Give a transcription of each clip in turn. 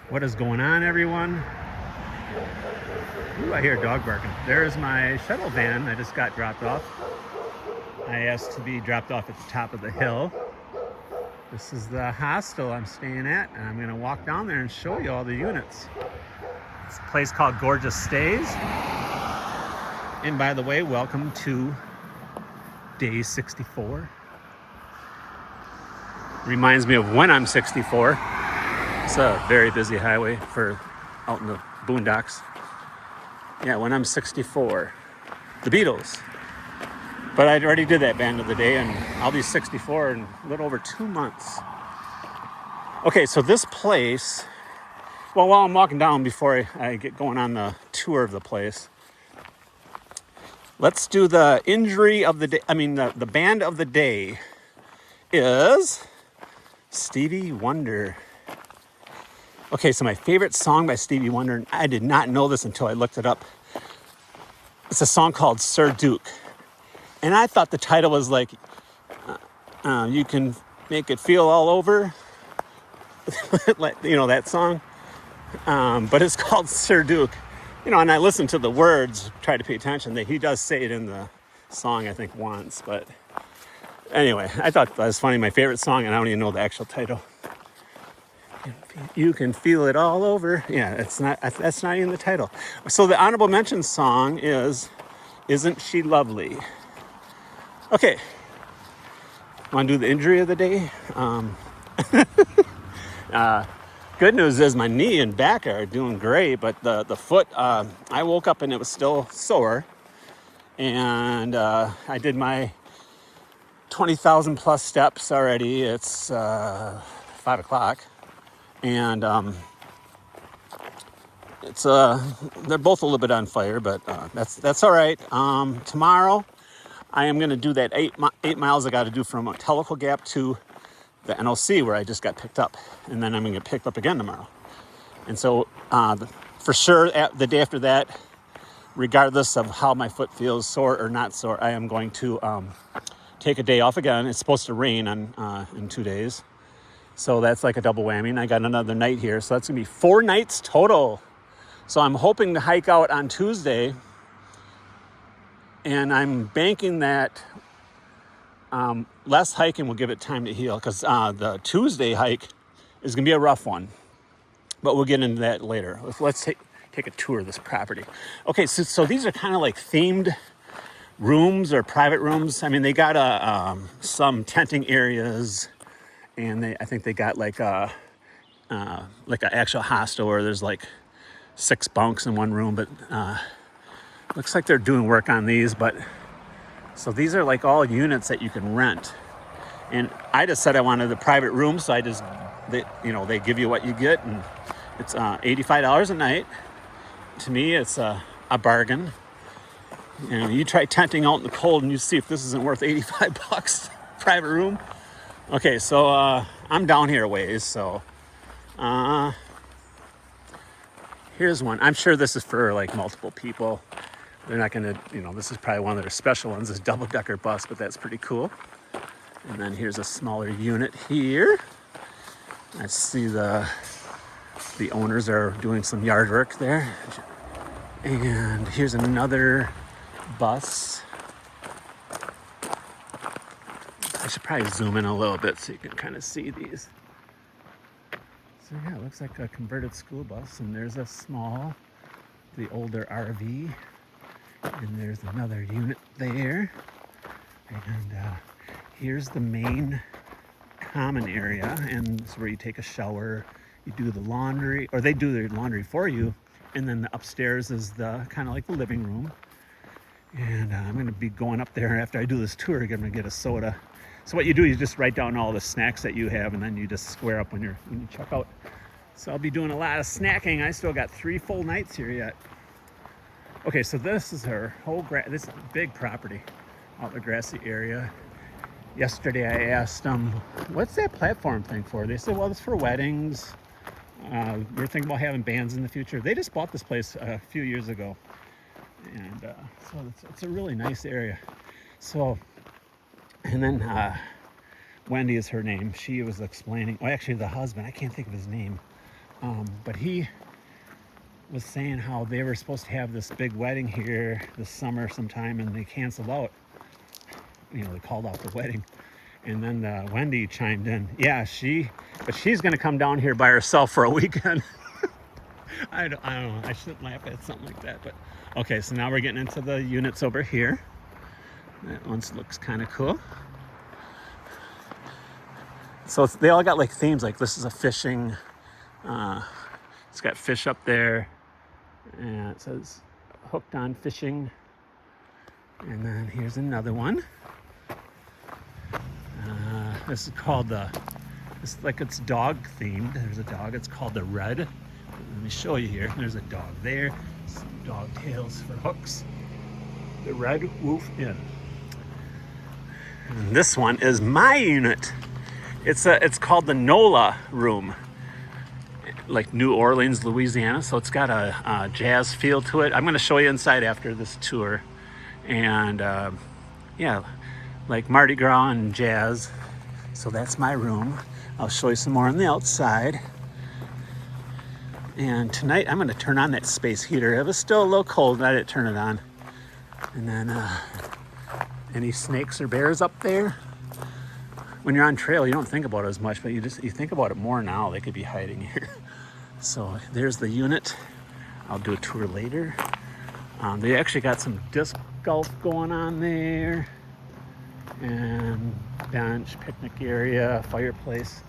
What is going on, everyone? Ooh, I hear a dog barking. There's my shuttle van. I just got dropped off. I asked to be dropped off at the top of the hill. This is the hostel I'm staying at, and I'm going to walk down there and show you all the units. It's a place called Gorgeous Stays. And by the way, welcome to day 64. Reminds me of when I'm 64. It's a very busy highway for out in the boondocks. Yeah, when I'm 64. The Beatles. But I already did that band of the day, and I'll be 64 in a little over 2 months. Okay, so this place, well, while I'm walking down before I get going on the tour of the place, let's do the injury of the day. The band of the day is Stevie Wonder. Okay, so my favorite song by Stevie Wonder, and I did not know this until I looked it up. It's a song called Sir Duke. And I thought the title was like, you can make it feel all over. That song. But it's called Sir Duke. And I listened to the words, try to pay attention. He does say it in the song, I think, once. But anyway, I thought that was funny. My favorite song, and I don't even know the actual title. You can feel it all over. Yeah, that's not even the title. So the honorable mention song is Isn't She Lovely? Okay. Want to do the injury of the day? Good news is my knee and back are doing great, but the foot, I woke up and it was still sore. And I did my 20,000 plus steps already. It's 5 o'clock. And it's they're both a little bit on fire, but that's all right. Tomorrow I am going to do that 8 miles I got to do from Tellico Gap to the NOC where I just got picked up, and then I'm going to get picked up again tomorrow. And so for sure the day after that, regardless of how my foot feels, sore or not sore, I am going to take a day off again. It's supposed to rain in 2 days. So that's like a double whammy. And I got another night here. So that's going to be 4 nights total. So I'm hoping to hike out on Tuesday. And I'm banking that less hiking will give it time to heal. Because the Tuesday hike is going to be a rough one. But we'll get into that later. Let's take a tour of this property. Okay, so these are kind of like themed rooms or private rooms. I mean, they got some tenting areas. And I think they got like an actual hostel where there's like 6 bunks in one room. But looks like they're doing work on these. But so these are like all units that you can rent. And I just said I wanted a private room, so they give you what you get, and it's $85 a night. To me, it's a bargain. You try tenting out in the cold, and you see if this isn't worth $85 private room. Okay, so I'm down here a ways, so here's one. I'm sure this is for like multiple people. They're not gonna, this is probably one of their special ones, this double-decker bus, but that's pretty cool. And then here's a smaller unit here. I see the owners are doing some yard work there. And here's another bus. I should probably zoom in a little bit so you can kind of see these. So yeah, it looks like a converted school bus, and there's the older RV, and there's another unit there. And here's the main common area, and it's where you take a shower, you do the laundry, or they do the laundry for you, and then the upstairs is the kind of like the living room. And I'm going to be going up there after I do this tour. I'm going to get a soda. So what you do is you just write down all the snacks that you have, and then you just square up when you check out. So I'll be doing a lot of snacking. I still got 3 full nights here yet. Okay, so this is her whole this is a big property out the grassy area. Yesterday I asked them, what's that platform thing for? They said, well, it's for weddings. We're thinking about having bands in the future. They just bought this place a few years ago. And so it's a really nice area. So, and then Wendy is her name. She was explaining, actually the husband, I can't think of his name. But he was saying how they were supposed to have this big wedding here this summer sometime, and they canceled out. They called off the wedding. And then Wendy chimed in. Yeah, but she's going to come down here by herself for a weekend. I don't know. I shouldn't laugh at something like that. But okay, so now we're getting into the units over here. That one looks kind of cool. So they all got like themes. Like this is a fishing. It's got fish up there, and it says hooked on fishing. And then here's another one. This is called it's like it's dog themed. There's a dog. It's called the Red. Let me show you here. There's a dog there. Some dog tails for hooks. The Red Wolf Inn. And this one is my unit. It's called the NOLA room, like New Orleans, Louisiana. So it's got a jazz feel to it. I'm going to show you inside after this tour, and yeah, like Mardi Gras and jazz. So that's my room. I'll show you some more on the outside. And tonight I'm going to turn on that space heater. It was still a little cold, and I didn't turn it on. And then any snakes or bears up there? When you're on trail, you don't think about it as much, but you think about it more now. They could be hiding here. So there's the unit. I'll do a tour later. They actually got some disc golf going on there, and bench, picnic area, fireplace.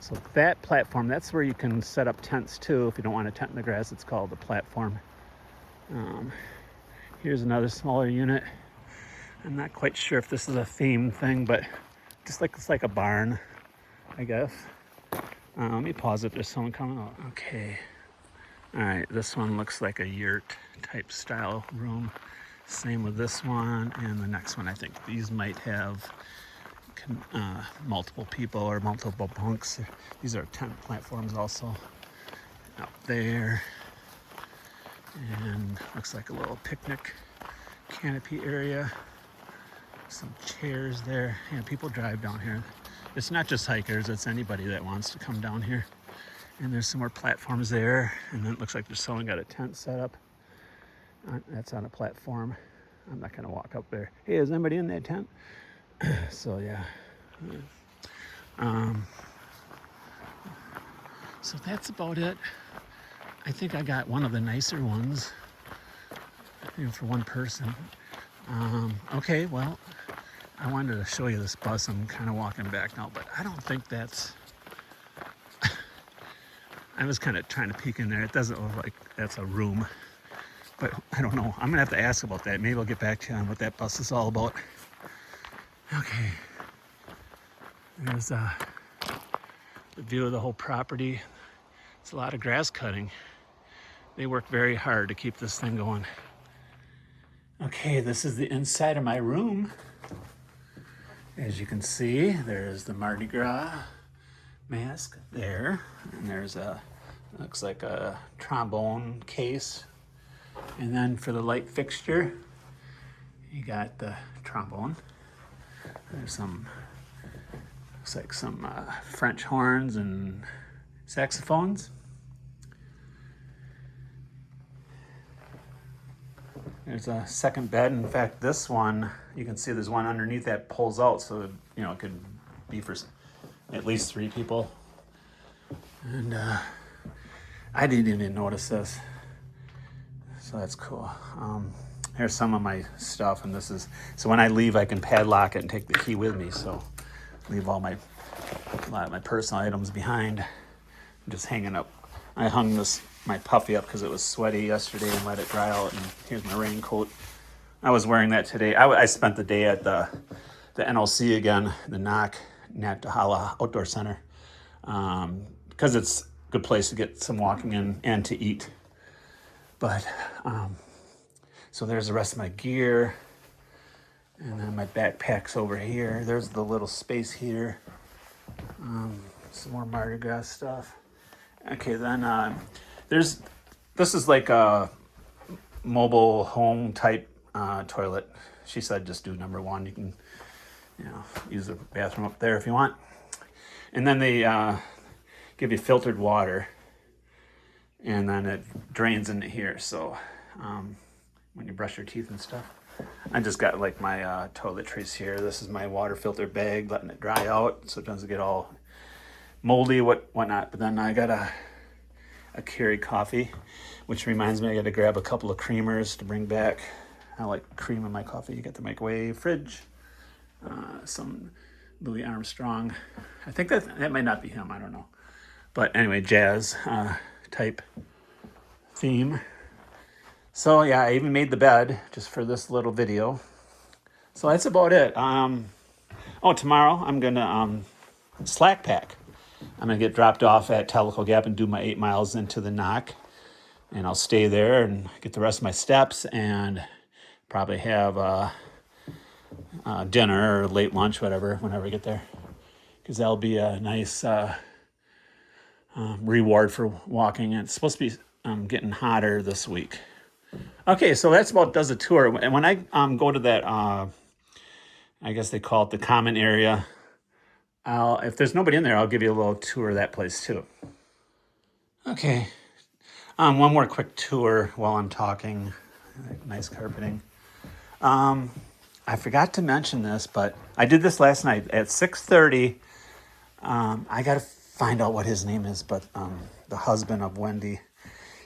So that platform, that's where you can set up tents too. If you don't want a tent in the grass, it's called the platform. Here's another smaller unit. I'm not quite sure if this is a theme thing, but it's like a barn, I guess. Let me pause it. There's someone coming out. Okay. All right. This one looks like a yurt type style room. Same with this one and the next one. I think these might have multiple people or multiple bunks. These are tent platforms also up there. And looks like a little picnic canopy area. Some chairs there. Yeah, people drive down here. It's not just hikers, it's anybody that wants to come down here. And there's some more platforms there. And then it looks like there's someone got a tent set up. That's on a platform. I'm not gonna walk up there. Hey, is anybody in that tent? So yeah. So that's about it. I think I got one of the nicer ones, for one person. Okay, well, I wanted to show you this bus. I'm kind of walking back now, but I don't think that's... I was kind of trying to peek in there. It doesn't look like that's a room, but I don't know. I'm gonna have to ask about that. Maybe I'll get back to you on what that bus is all about. Okay. There's the view of the whole property. It's a lot of grass cutting. They work very hard to keep this thing going. Okay, this is the inside of my room. As you can see, there's the Mardi Gras mask there. And there's looks like a trombone case. And then for the light fixture, you got the trombone. There's looks like some French horns and saxophones. There's a second bed. In fact, this one, you can see there's one underneath that pulls out, so it could be for at least 3 people. And I didn't even notice this, so that's cool. Here's some of my stuff, and this is, so when I leave, I can padlock it and take the key with me, so leave a lot of my personal items behind. I'm just hanging up. I hung my puffy up because it was sweaty yesterday and let it dry out, and here's my raincoat. I was wearing that today. I spent the day at the NLC again, the Natahala Outdoor Center, because it's a good place to get some walking in and to eat. But so there's the rest of my gear, and then my backpack's over here. There's the little space heater. Some more Mardi Gras stuff. Okay, then this is like a mobile home type toilet. She said just do number 1. You can use the bathroom up there if you want. And then they give you filtered water. and then it drains into here. So when you brush your teeth and stuff. I just got like my toiletries here. This is my water filter bag, letting it dry out so it doesn't get all moldy, whatnot. But then I got a Keurig coffee, which reminds me I got to grab a couple of creamers to bring back. I like cream in my coffee. You got the microwave, fridge, some Louis Armstrong. I think that might not be him. I don't know. But anyway, jazz type theme. So yeah, I even made the bed just for this little video. So that's about it. Tomorrow I'm gonna slack pack. I'm gonna get dropped off at Tellico Gap and do my 8 miles into the knock, and I'll stay there and get the rest of my steps and probably have dinner or late lunch, whatever, whenever I get there, because that'll be a nice reward for walking. And it's supposed to be getting hotter this week. Okay, so that's about does the tour. And when I go to that, I guess they call it the common area, if there's nobody in there, I'll give you a little tour of that place too. Okay, one more quick tour while I'm talking. Nice carpeting. I forgot to mention this, but I did this last night at 6:30. I got to find out what his name is, but the husband of Wendy,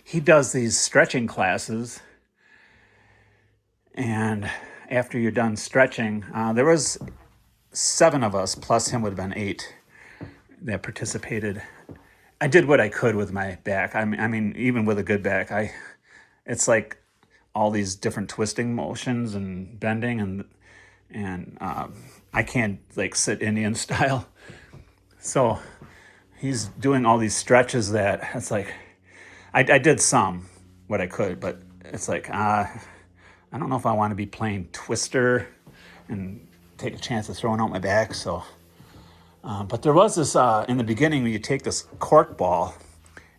he does these stretching classes. And after you're done stretching, there was 7 of us, plus him would have been 8 that participated. I did what I could with my back. I mean, even with a good back, it's like all these different twisting motions and bending, and I can't like sit Indian style. So he's doing all these stretches that it's like, I did some what I could, but it's like, I don't know if I want to be playing Twister and take a chance of throwing out my back. So, but there was this in the beginning when you take this cork ball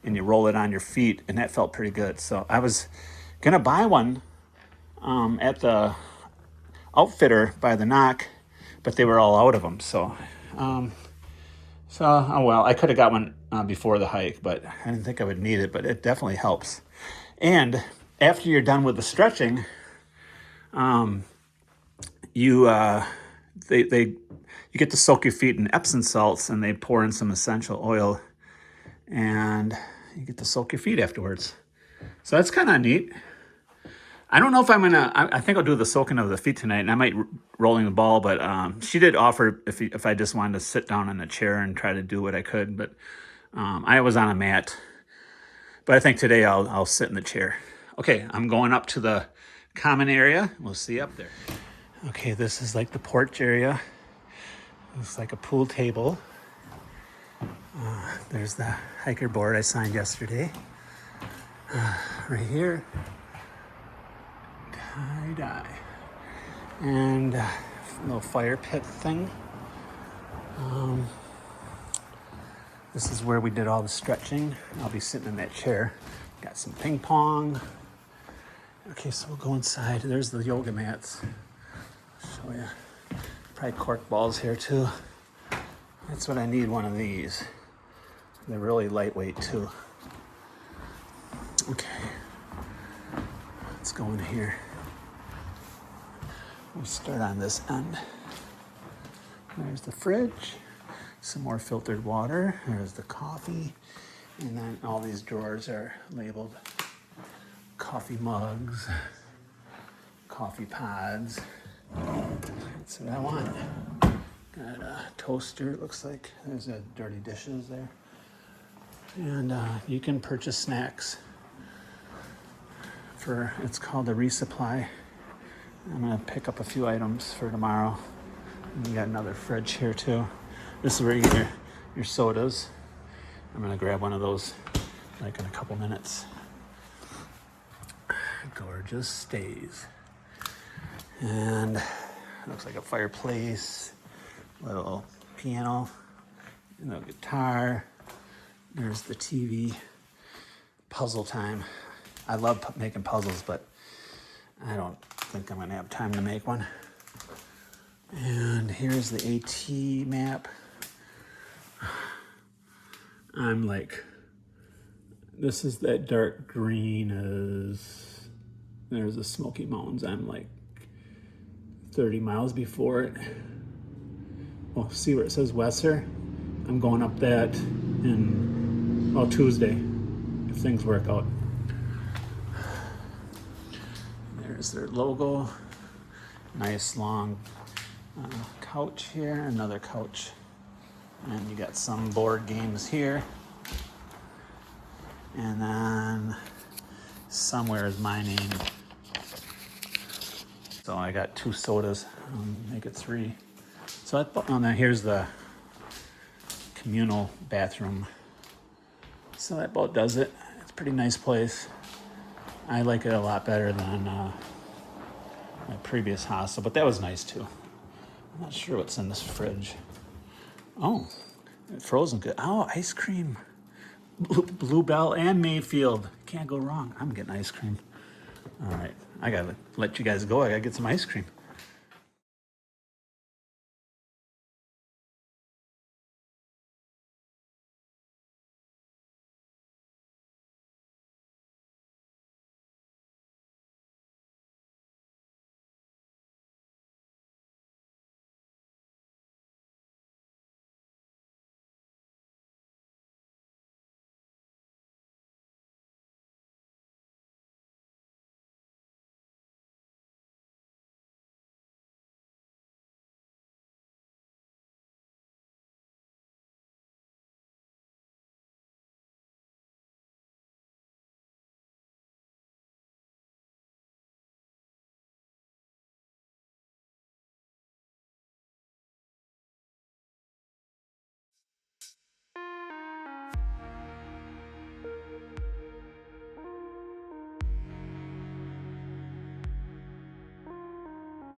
and you roll it on your feet, and that felt pretty good. So I was gonna buy one at the outfitter by the knock, but they were all out of them. So, oh well, I could have got one before the hike, but I didn't think I would need it. But it definitely helps. And after you're done with the stretching, you get to soak your feet in Epsom salts, and they pour in some essential oil, and you get to soak your feet afterwards. So that's kind of neat. I don't know if I'm gonna. I think I'll do the soaking of the feet tonight, and I might rolling the ball. But she did offer if I just wanted to sit down in a chair and try to do what I could. But I was on a mat. But I think today I'll sit in the chair. Okay, I'm going up to the common area. We'll see you up there. Okay, this is like the porch area. Looks like a pool table. There's the hiker board I signed yesterday. Right here. Die. And a little fire pit thing. This is where we did all the stretching. I'll be sitting in that chair. Got some ping pong. Okay, so we'll go inside. There's the yoga mats. I'll show you. Probably cork balls here too. That's what I need, one of these. They're really lightweight too. Okay. Let's go in here. We'll start on this end. There's the fridge. Some more filtered water. There's the coffee. And then all these drawers are labeled coffee mugs, coffee pods. That's what I want. Got a toaster, it looks like. There's dirty dishes there. And you can purchase snacks it's called a resupply. I'm gonna pick up a few items for tomorrow. And you got another fridge here too. This is where you get your sodas. I'm gonna grab one of those like in a couple minutes. Gorgeous stays. And looks like a fireplace, little piano, little guitar. There's the TV. Puzzle time. I love making puzzles, but I don't think I'm gonna have time to make one. And here's the AT map. I'm like this is that dark green is, there's the Smoky Mountains. I'm like 30 miles before it. Well, see where it says Wesser? I'm going up that in, well, Tuesday, if things work out. There's their logo. Nice long couch here, another couch. And you got some board games here. And then somewhere is my name. So I got 2 sodas, make it 3. So I thought, and then here's the communal bathroom. So that about does it. It's a pretty nice place. I like it a lot better than my previous hostel, but that was nice too. I'm not sure what's in this fridge. Oh, frozen good. Oh, ice cream. Bluebell and Mayfield. Can't go wrong. I'm getting ice cream. All right, I gotta let you guys go. I gotta get some ice cream.